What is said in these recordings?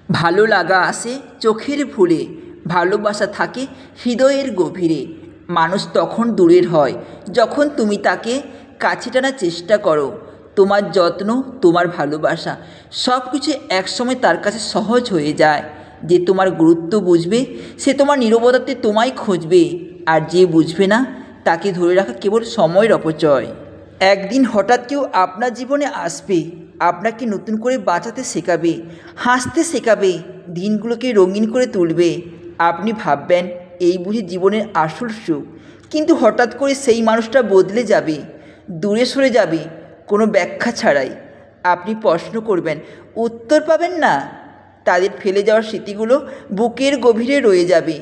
ভালো লাগা আসে চোখের ভুলে, ভালোবাসা থাকে হৃদয়ের গভীরে। মানুষ তখন দূরের হয় যখন তুমি তাকে কাছে টানার চেষ্টা করো। তোমার যত্ন, তোমার ভালোবাসা সব কিছু একসময় তার কাছে সহজ হয়ে যায়। যে তোমার গুরুত্ব বুঝবে সে তোমার নীরবতাতে তোমায় খুঁজবে, আর যে বুঝবে না তাকে ধরে রাখা কেবল সময়ের অপচয়। একদিন হঠাৎ কেউ আপনার জীবনে আসবে, আপনাকে নতুন করে বাঁচাতে শেখাবে, হাসতে শেখাবে, দিনগুলোকে রঙিন করে তুলবে। আপনি ভাববেন এই বুঝি জীবনের আসল সুখ। কিন্তু হঠাৎ করে সেই মানুষটা বদলে যাবে, দূরে সরে যাবে কোনো ব্যাখ্যা ছাড়াই। আপনি প্রশ্ন করবেন, উত্তর পাবেন না। তাদের ফেলে যাওয়ার স্মৃতিগুলো বুকের গভীরে রয়ে যাবে।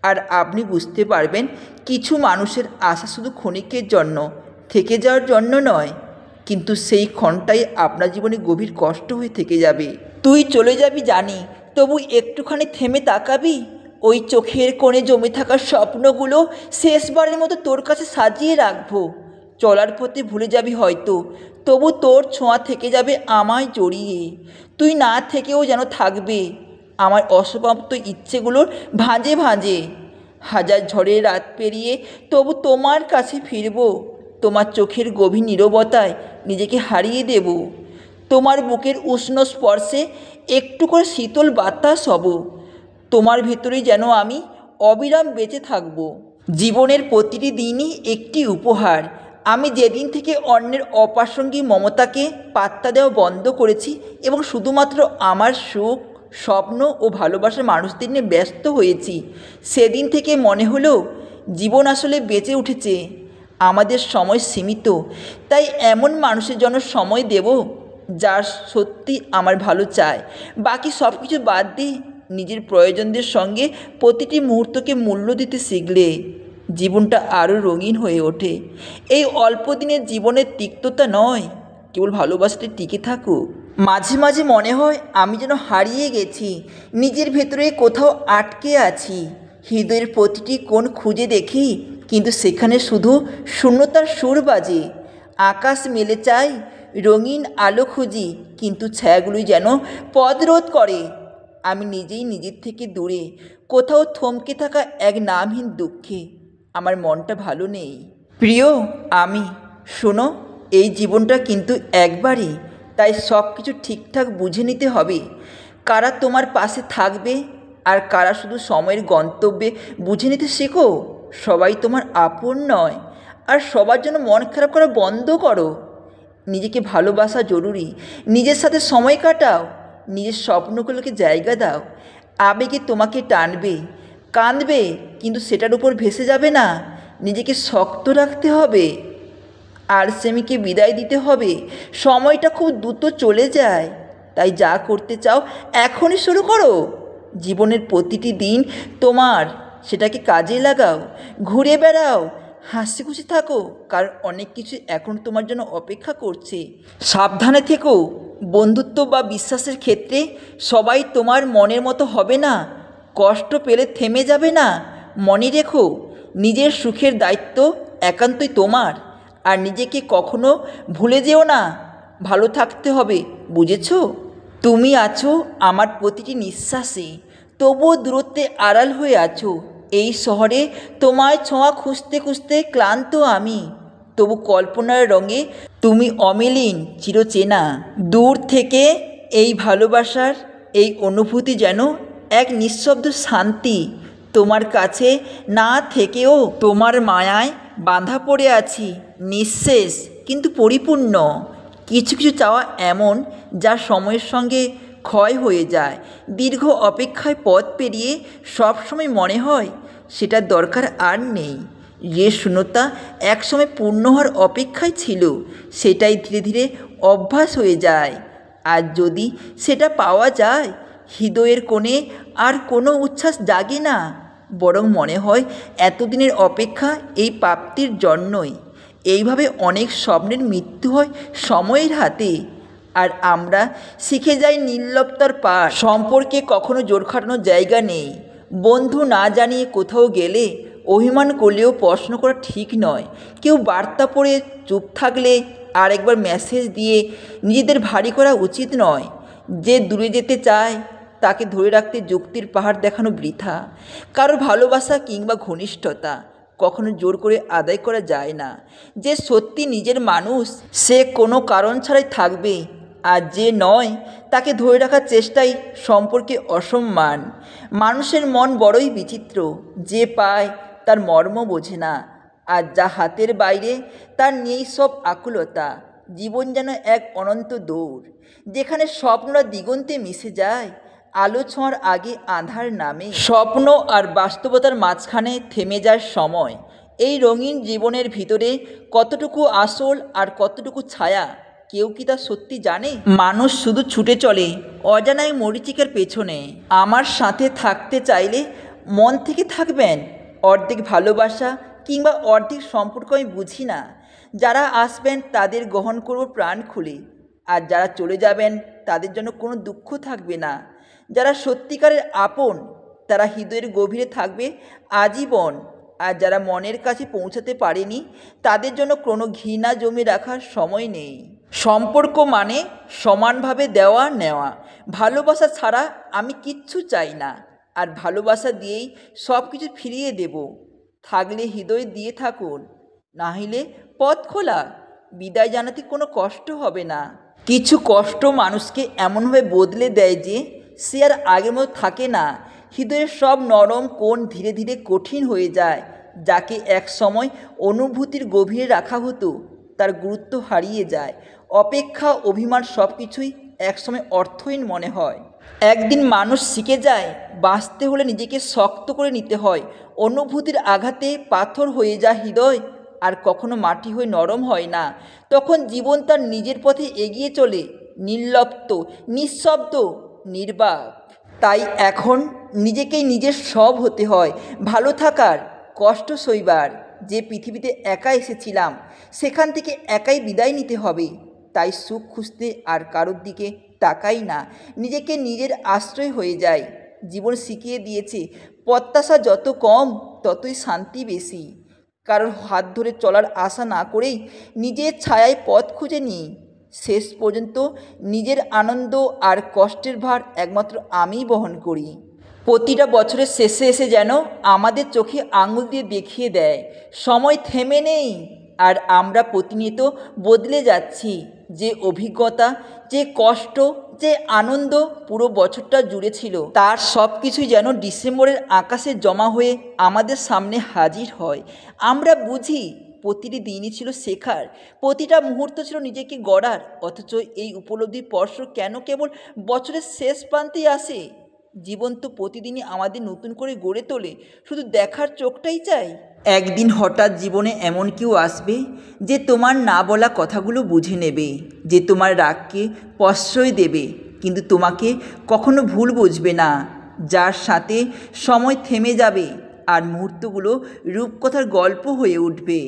আর আপনি বুঝতে পারবেন কিছু মানুষের আশা শুধু ক্ষণিকের জন্য, থেকে যাওয়ার জন্য নয়। কিন্তু সেই ক্ষণটাই আপনার জীবনে গভীর কষ্ট হয়ে থেকে যাবে। তুই চলে যাবি জানি, তবু একটুখানি থেমে তাকাবি। ওই চোখের কোণে জমে থাকা স্বপ্নগুলো শেষবারের মতো তোর কাছে সাজিয়ে রাখবো। চলার পথে ভুলে যাবি হয়তো, তবু তোর ছোঁয়া থেকে যাবে আমায় জড়িয়ে। তুই না থেকেও যেন থাকবে আমার অসমাপ্ত ইচ্ছেগুলোর ভাঁজে ভাঁজে। হাজার ঝড়ের রাত পেরিয়ে তবু তোমার কাছে ফিরব। তোমার চোখের গভীর নীরবতায় নিজেকে হারিয়ে দেব। তোমার বুকের উষ্ণ স্পর্শে একটু করে শীতল বাতাস হব। তোমার ভেতরেই যেন আমি অবিরাম বেঁচে থাকব। জীবনের প্রতিটি দিনই একটি উপহার। আমি যেদিন থেকে অন্যের অপ্রাসঙ্গিক মমতাকে পাত্তা দেওয়া বন্ধ করেছি এবং শুধুমাত্র আমার সুখ, স্বপ্ন ও ভালোবাসার মানুষদের নিয়ে ব্যস্ত হয়েছি, সেদিন থেকে মনে হলো জীবন আসলে বেঁচে উঠেছে। আমাদের সময় সীমিত, তাই এমন মানুষের জন্য সময় দেব যার সত্যি আমার ভালো চায়। বাকি সব কিছু বাদ দিয়ে নিজের প্রয়োজনদের সঙ্গে প্রতিটি মুহূর্তকে মূল্য দিতে শিখলে জীবনটা আরও রঙিন হয়ে ওঠে। এই অল্প দিনের জীবনের তিক্ততা নয়, কেবল ভালোবাসাতে টিকে থাকুক। মাঝে মাঝে মনে হয় আমি যেন হারিয়ে গেছি, নিজের ভেতরে কোথাও আটকে আছি। হৃদয়ের প্রতিটি কোণ খুঁজে দেখি, কিন্তু সেখানে শুধু শূন্যতার সুর বাজে। আকাশ মেলে চাই, রঙিন আলো খুঁজি, কিন্তু ছায়াগুলোই যেন পথরোধ করে। আমি নিজেই নিজের থেকে দূরে, কোথাও থমকে থাকা এক নামহীন দুঃখে। আমার মনটা ভালো নেই। প্রিয় আমি, শোনো, এই জীবনটা কিন্তু একবারই, তাই সব কিছু ঠিকঠাক বুঝে নিতে হবে। কারা তোমার পাশে থাকবে আর কারা শুধু সময়ের গন্তব্যে বুঝে নিতে শেখো। সবাই তোমার আপন নয়, আর সবার জন্য মন খারাপ করা বন্ধ করো। নিজেকে ভালোবাসা জরুরি, নিজের সাথে সময় কাটাও, নিজের স্বপ্নগুলোকে জায়গা দাও। আবেগে তোমাকে টানবে, কাঁদবে, কিন্তু সেটার উপর ভেসে যাবে না। নিজেকে শক্ত রাখতে হবে, আর সেমিকে বিদায় দিতে হবে। সময়টা খুব দ্রুত চলে যায়, তাই যা করতে চাও এখনই শুরু করো। জীবনের প্রতিটি দিন তোমার, সেটাকে কাজে লাগাও, ঘুরে বেড়াও, হাসি খুশি থাকো, কারণ অনেক কিছু এখন তোমার জন্য অপেক্ষা করছে। সাবধানে থেকো, বন্ধুত্ব বা বিশ্বাসের ক্ষেত্রে সবাই তোমার মনের মতো হবে না। কষ্ট পেলে থেমে যাবে না। মনে রেখো, নিজের সুখের দায়িত্ব একান্তই তোমার। আর নিজেকে কখনো ভুলে যেও না, ভালো থাকতে হবে, বুঝেছো? তুমি আছো আমার প্রতিটি নিঃশ্বাসে, তবুও দূরত্বে আড়াল হয়ে আছো। এই শহরে তোমায় ছোঁয়া খুঁজতে খুঁজতে ক্লান্ত আমি, তবু কল্পনার রঙে তুমি অমিলিন, চিরচেনা। দূর থেকে এই ভালোবাসার এই অনুভূতি যেন এক নিঃশব্দ শান্তি। তোমার কাছে না থেকেও তোমার মায়ায় বাঁধা পড়ে আছি, নিঃশেষ কিন্তু পরিপূর্ণ। কিছু কিছু চাওয়া এমন, যা সময়ের সঙ্গে ক্ষয় হয়ে যায়। দীর্ঘ অপেক্ষায় পথ পেরিয়ে সবসময় মনে হয় সেটার দরকার আর নেই। যে শূন্যতা একসময় পূর্ণ হওয়ার অপেক্ষায় ছিল, সেটাই ধীরে ধীরে অভ্যাস হয়ে যায়। আর যদি সেটা পাওয়া যায়, হৃদয়ের কোণে আর কোনো উচ্ছ্বাস জাগে না, বরং মনে হয় এতদিনের অপেক্ষা এই প্রাপ্তির জন্যই। এইভাবে অনেক স্বপ্নের মৃত্যু হয় সময়ের হাতে, আর আমরা শিখে যাই নির্লিপ্ততার পাঠ। সম্পর্কে কখনো জোর খাটানোর জায়গা নেই। বন্ধু না জানিয়ে কোথাও গেলে অভিমান করলেও প্রশ্ন করা ঠিক নয়। কেউ বার্তা পড়ে চুপ থাকলে আর একবার মেসেজ দিয়ে নিজেদের ভারী করা উচিত নয়। যে দূরে যেতে চায় তাকে ধরে রাখতে যুক্তির পাহাড় দেখানো বৃথা। কারো ভালোবাসা কিংবা ঘনিষ্ঠতা কখনো জোর করে আদায় করা যায় না। যে সত্যি নিজের মানুষ সে কোনো কারণ ছাড়াই থাকবে, আর যে নয় তাকে ধরে রাখার চেষ্টাই সম্পর্কে অসম্মান। মানুষের মন বড়ই বিচিত্র, যে পায় তার মর্ম বোঝে না, আর যা হাতের বাইরে তার নেই সব আকুলতা। জীবন যেন এক অনন্ত দৌড়, যেখানে স্বপ্নরা দিগন্তে মিশে যায়, আলো ছোঁয়ার আগে আঁধার নামে। স্বপ্ন আর বাস্তবতার মাঝখানে থেমে যায় সময়। এই রঙিন জীবনের ভিতরে কতটুকু আসল আর কতটুকু ছায়া, কেউ কি তা সত্যি জানে? মানুষ শুধু ছুটে চলে অজানায় মরীচিকার পেছনে। আমার সাথে থাকতে চাইলে মন থেকে থাকবেন। অর্ধেক ভালোবাসা কিংবা অর্ধেক সম্পর্ক আমি বুঝি না। যারা আসবেন তাদের গ্রহণ করব প্রাণ খুলে, আর যারা চলে যাবেন তাদের জন্য কোনো দুঃখ থাকবে না। যারা সত্যিকারের আপন তারা হৃদয়ের গভীরে থাকবে আজীবন, আর যারা মনের কাছে পৌঁছাতে পারেনি তাদের জন্য কোনো ঘৃণা জমে রাখার সময় নেই। সম্পর্ক মানে সমানভাবে দেওয়া নেওয়া। ভালোবাসা ছাড়া আমি কিচ্ছু চাই না, আর ভালোবাসা দিয়েই সব কিছু ফিরিয়ে দেব। থাকলে হৃদয় দিয়ে থাকুন, না হলে পথ খোলা। বিদায় জানাতে কোনো কষ্ট হবে না। কিছু কষ্ট মানুষকে এমনভাবে বদলে দেয় যে সে আর আগের মতো থাকে না। হৃদয়ের সব নরম কোণ ধীরে ধীরে কঠিন হয়ে যায়। যাকে এক সময় অনুভূতির গভীরে রাখা হতো তার গুরুত্ব হারিয়ে যায়। অপেক্ষা, অভিমান সব কিছুই একসময় অর্থহীন মনে হয়। একদিন মানুষ শিখে যায় বাঁচতে হলে নিজেকে শক্ত করে নিতে হয়। অনুভূতির আঘাতে পাথর হয়ে যায় হৃদয়, আর কখনো মাটি হয়ে নরম হয় না। তখন জীবন তার নিজের পথে এগিয়ে চলে, নির্লিপ্ত, নিঃশব্দ, নির্বাক। তাই এখন নিজেকেই নিজের সব হতে হয়। ভালো থাকার, কষ্ট সইবার। যে পৃথিবীতে একা এসেছিলাম সেখান থেকে একাই বিদায় নিতে হবে। তাই সুখ খুঁজতে আর কারোর দিকে তাকাই না, নিজেকে নিজের আশ্রয় হয়ে যায়। জীবন শিখিয়ে দিয়েছে প্রত্যাশা যত কম ততই শান্তি বেশি। কারোর হাত ধরে চলার আশা না করেই নিজের ছায়ায় পথ খুঁজে নিই। শেষ পর্যন্ত নিজের আনন্দ আর কষ্টের ভার একমাত্র আমিই বহন করি। প্রতিটা বছরের শেষে এসে যেন আমাদের চোখে আঙুল দিয়ে দেখিয়ে দেয় সময় থেমে নেই, আর আমরা প্রতিনিয়ত বদলে যাচ্ছি। যে অভিজ্ঞতা, যে কষ্ট, যে আনন্দ পুরো বছরটা জুড়ে ছিল, তার সব কিছুই যেন ডিসেম্বরের আকাশে জমা হয়ে আমাদের সামনে হাজির হয়। আমরা বুঝি প্রতিটি দিনই ছিল শেখার, প্রতিটা মুহূর্ত ছিল নিজেকে গড়ার। অথচ এই উপলব্ধির স্পর্শ কেন কেবল বছরের শেষ প্রান্তেই আসে? জীবন তো প্রতিদিনই আমাদের নতুন করে গড়ে তোলে, শুধু দেখার চোখটাই চাই। একদিন হঠাৎ জীবনে এমন কেউ আসবে যে তোমার না বলা কথাগুলো বুঝে নেবে, যে তোমার রাগকে প্রশ্রয় দেবে কিন্তু তোমাকে কখনো ভুল বুঝবে না, যার সাথে সময় থেমে যাবে আর মুহূর্তগুলো রূপকথার গল্প হয়ে উঠবে,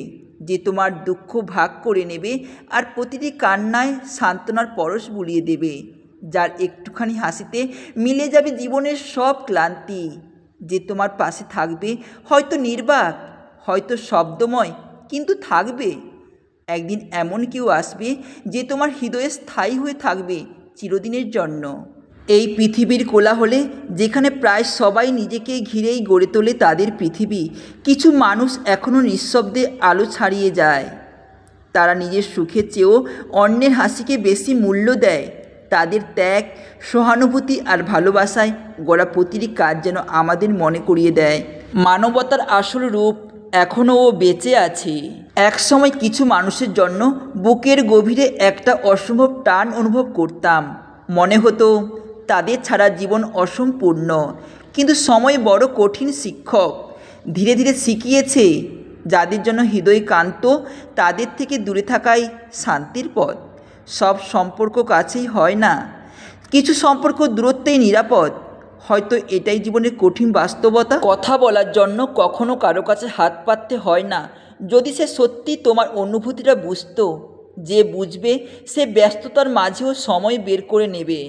যে তোমার দুঃখ ভাগ করে নেবে আর প্রতিটি কান্নায় সান্ত্বনার পরশ বুলিয়ে দেবে, যার একটুখানি হাসিতে মিলে যাবে জীবনের সব ক্লান্তি, যে তোমার পাশে থাকবে হয়তো নির্বাক, হয়তো শব্দময়, কিন্তু থাকবে। একদিন এমন কেউ আসবে যে তোমার হৃদয়ে স্থায়ী হয়ে থাকবে চিরদিনের জন্য। এই পৃথিবীর কোলাহলে যেখানে প্রায় সবাই নিজেকে ঘিরেই গড়ে তোলে তাদের পৃথিবী, কিছু মানুষ এখনও নিঃশব্দে আলো ছাড়িয়ে যায়। তারা নিজের সুখের চেয়েও অন্যের হাসিকে বেশি মূল্য দেয়। তাদের ত্যাগ, সহানুভূতি আর ভালোবাসায় গড়া প্রতিটি কাজ যেন আমাদের মনে করিয়ে দেয় মানবতার আসল রূপ এখনও ও বেঁচে আছে। একসময় কিছু মানুষের জন্য বুকের গভীরে একটা অসম্ভব টান অনুভব করতাম। মনে হতো তাদের ছাড়া জীবন অসম্পূর্ণ। কিন্তু সময় বড় কঠিন শিক্ষক, ধীরে ধীরে শিখিয়েছে যাদের জন্য হৃদয় কান্ত তাদের থেকে দূরে থাকাই শান্তির পথ। সব সম্পর্ক কাছেই হয় না, কিছু সম্পর্ক দূরত্বেই নিরাপদ। হয়তো এটাই জীবনের কঠিন বাস্তবতা। কথা বলার জন্য কখনো কারো কাছে হাত পাততে হয় না, যদি সে সত্যি তোমার অনুভূতিটা বুঝতো। যে বুঝবে সে ব্যস্ততার মাঝেও সময় বের করে নেবে,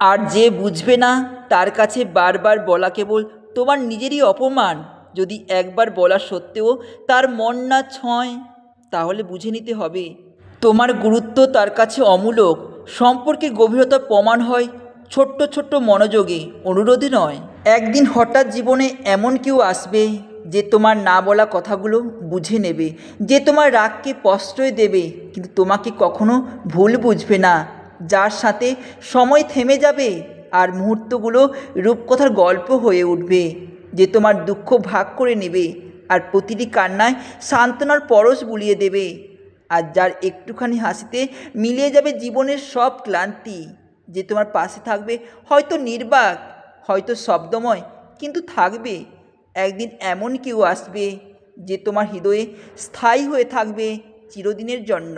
আর যে বুঝবে না তার কাছে বারবার বলা কেবল তোমার নিজেরই অপমান। যদি একবার বলা সত্ত্বেও তার মন না ছয়, তাহলে বুঝে নিতে হবে তোমার গুরুত্ব তার কাছে অমূলক। সম্পর্কে গভীরতা প্রমাণ হয় ছোট্ট ছোট্ট মনোযোগে, অনুরোধে নয়। একদিন হঠাৎ জীবনে এমন কেউ আসবে যে তোমার না বলা কথাগুলো বুঝে নেবে, যে তোমার রাগকে প্রশ্রয় দেবে কিন্তু তোমাকে কখনো ভুল বুঝবে না, যার সাথে সময় থেমে যাবে আর মুহূর্তগুলো রূপকথার গল্প হয়ে উঠবে, যে তোমার দুঃখ ভাগ করে নেবে আর প্রতিটি কান্নায় সান্ত্বনার পরশ বুলিয়ে দেবে, আর যার একটুখানি হাসিতে মিলিয়ে যাবে জীবনের সব ক্লান্তি, যে তোমার পাশে থাকবে, হয়তো নির্বাক, হয়তো শব্দময়, কিন্তু থাকবে। একদিন এমন কেউ আসবে যে তোমার হৃদয়ে স্থায়ী হয়ে থাকবে চিরদিনের জন্য।